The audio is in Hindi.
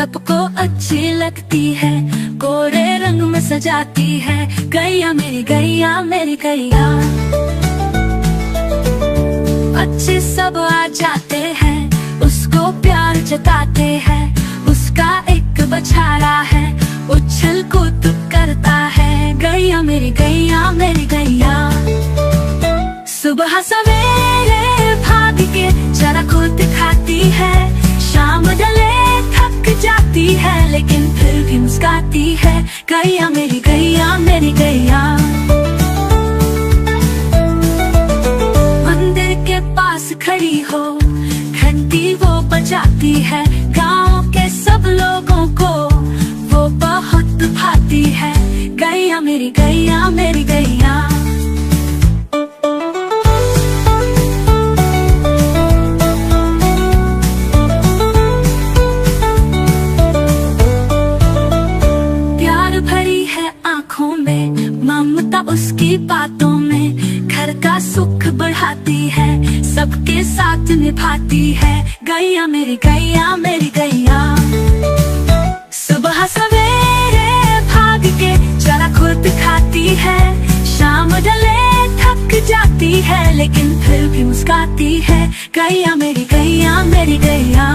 सबको अच्छी लगती है, गोरे रंग में सजाती है। गैया मेरी गैया मेरी गैया। अच्छे सब आ जाते हैं, उसको प्यार जताते हैं। उसका एक बछड़ा है, उछल कूद करता है। गैया मेरी गैया मेरी गैया। सुबह सवेरे भाग के जरा खुद खाती है, शाम ढले थक जाती है, लेकिन फिर भी मुस्काती है। गैया मेरी गैया मेरी गैया। मंदिर के पास खड़ी हो, घंटी वो बजाती है। गांव के सब लोगों को वो बहुत भाती है। गैया मेरी गैया मेरी गैया। प्यार भरी है आँखों में, ममता उसकी बातों में। घर का सुख बढ़ाती है, सबके साथ निभाती है। गैया मेरी गैया मेरी गैया। सुबह सवेरे भाग के जरा खुद खाती है, शाम ढले थक जाती है, लेकिन फिर भी मुस्काती है। गैया मेरी गैया मेरी गैया।